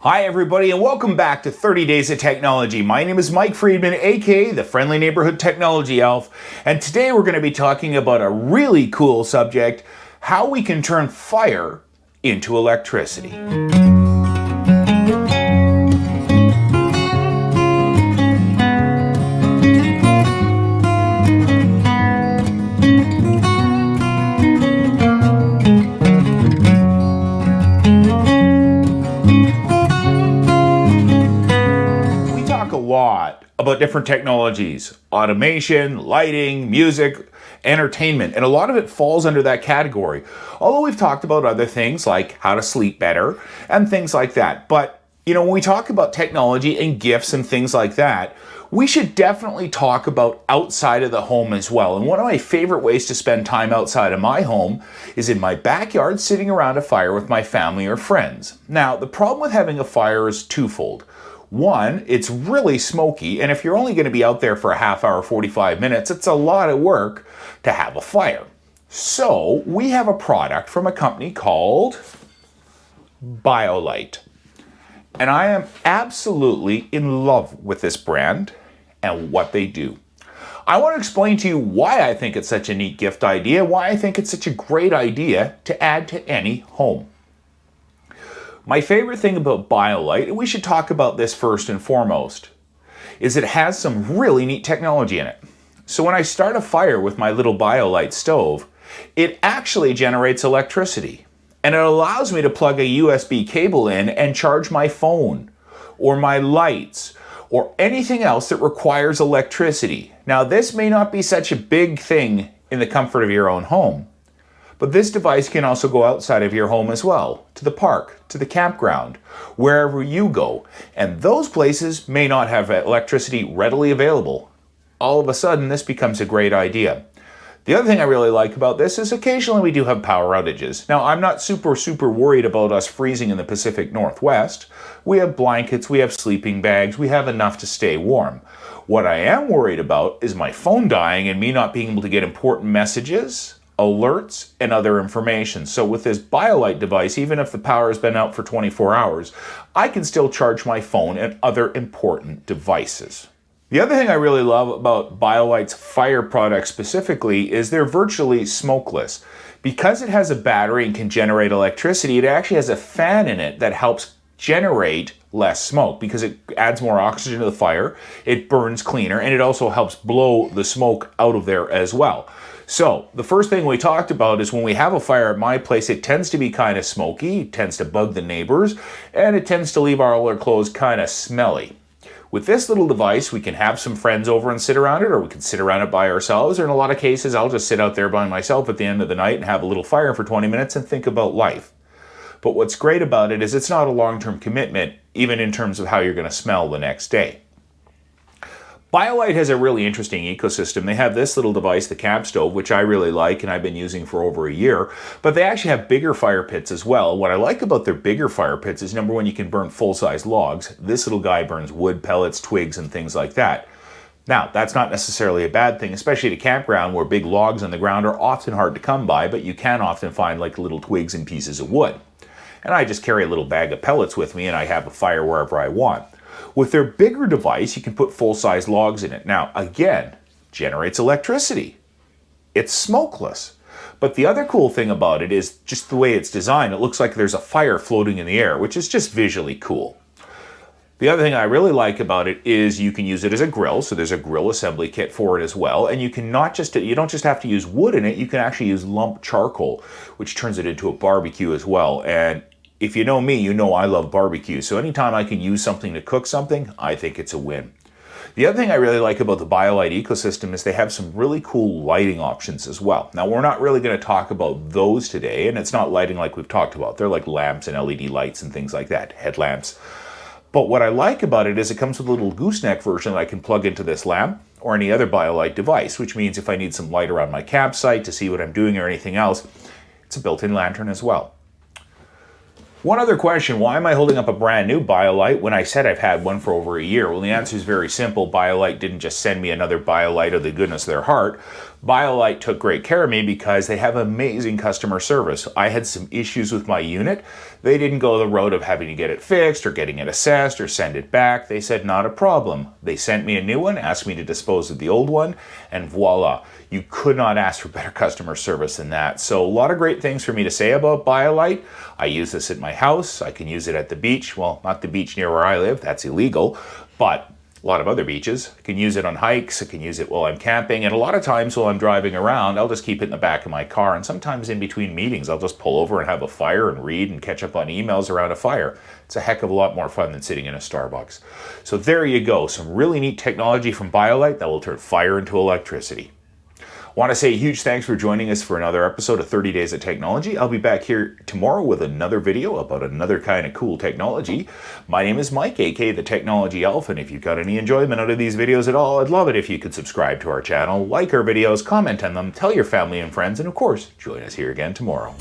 Hi everybody and welcome back to 30 Days of Technology. My name is Mike Friedman, aka the Friendly Neighborhood Technology Elf, and today we're going to be talking about a really cool subject, how we can turn fire into electricity. Lot about different technologies, automation, lighting, music, entertainment, and a lot of it falls under that category. Although we've talked about other things like how to sleep better and things like that. But, when we talk about technology and gifts and things like that, we should definitely talk about outside of the home as well. And one of my favorite ways to spend time outside of my home is in my backyard sitting around a fire with my family or friends. Now, the problem with having a fire is twofold. One, it's really smoky, and if you're only going to be out there for a half hour, 45 minutes, it's a lot of work to have a fire. So we have a product from a company called Biolite. And I am absolutely in love with this brand and what they do. I want to explain to you why I think it's such a neat gift idea, why I think it's such a great idea to add to any home. My favorite thing about Biolite, and we should talk about this first and foremost, is it has some really neat technology in it. So when I start a fire with my little Biolite stove, it actually generates electricity. And it allows me to plug a USB cable in and charge my phone, or my lights, or anything else that requires electricity. Now this may not be such a big thing in the comfort of your own home, but this device can also go outside of your home as well, to the park, to the campground, wherever you go. And those places may not have electricity readily available. All of a sudden, this becomes a great idea. The other thing I really like about this is occasionally we do have power outages. Now, I'm not super worried about us freezing in the Pacific Northwest. We have blankets, we have sleeping bags, we have enough to stay warm. What I am worried about is my phone dying and me not being able to get important messages, alerts, and other information. So with this Biolite device, even if the power has been out for 24 hours, I can still charge my phone and other important devices. The other thing I really love about Biolite's fire product specifically is they're virtually smokeless. Because it has a battery and can generate electricity, it actually has a fan in it that helps generate less smoke because it adds more oxygen to the fire, it burns cleaner, and it also helps blow the smoke out of there as well. So the first thing we talked about is when we have a fire at my place, it tends to be kind of smoky, it tends to bug the neighbors, and it tends to leave all our clothes kind of smelly. With this little device, we can have some friends over and sit around it, or we can sit around it by ourselves, or in a lot of cases, I'll just sit out there by myself at the end of the night and have a little fire for 20 minutes and think about life. But what's great about it is it's not a long-term commitment, even in terms of how you're going to smell the next day. Biolite has a really interesting ecosystem. They have this little device, the Campstove, which I really like and I've been using for over a year, but they actually have bigger fire pits as well. What I like about their bigger fire pits is, number one, you can burn full-size logs. This little guy burns wood, pellets, twigs, and things like that. Now, that's not necessarily a bad thing, especially at a campground where big logs on the ground are often hard to come by, but you can often find like little twigs and pieces of wood. And I just carry a little bag of pellets with me and I have a fire wherever I want. With their bigger device, you can put full-size logs in it. Now, again, generates electricity. It's smokeless. But the other cool thing about it is just the way it's designed. It looks like there's a fire floating in the air, which is just visually cool. The other thing I really like about it is you can use it as a grill, so there's a grill assembly kit for it as well, and you don't just have to use wood in it, you can actually use lump charcoal, which turns it into a barbecue as well. And if you know me, you know I love barbecue, so anytime I can use something to cook something, I think it's a win. The other thing I really like about the Biolite ecosystem is they have some really cool lighting options as well. Now, we're not really going to talk about those today, and it's not lighting like we've talked about. They're like lamps and LED lights and things like that, headlamps. But what I like about it is it comes with a little gooseneck version that I can plug into this lamp or any other Biolite device, which means if I need some light around my campsite to see what I'm doing or anything else, it's a built-in lantern as well. One other question, why am I holding up a brand new Biolite when I said I've had one for over a year? Well, the answer is very simple. Biolite didn't just send me another Biolite of the goodness of their heart. Biolite took great care of me because they have amazing customer service. I had some issues with my unit. They didn't go the road of having to get it fixed or getting it assessed or send it back. They said, not a problem. They sent me a new one, asked me to dispose of the old one, and voila. You could not ask for better customer service than that. So a lot of great things for me to say about Biolite. I use this at my house. I can use it at the beach. Well, not the beach near where I live. That's illegal. But a lot of other beaches. I can use it on hikes. I can use it while I'm camping. And a lot of times while I'm driving around, I'll just keep it in the back of my car. And sometimes in between meetings, I'll just pull over and have a fire and read and catch up on emails around a fire. It's a heck of a lot more fun than sitting in a Starbucks. So there you go. Some really neat technology from Biolite that will turn fire into electricity. Want to say a huge thanks for joining us for another episode of 30 Days of Technology. I'll be back here tomorrow with another video about another kind of cool technology. My name is Mike, aka the Technology Elf, and if you've got any enjoyment out of these videos at all, I'd love it if you could subscribe to our channel, like our videos, comment on them, tell your family and friends, and of course, join us here again tomorrow.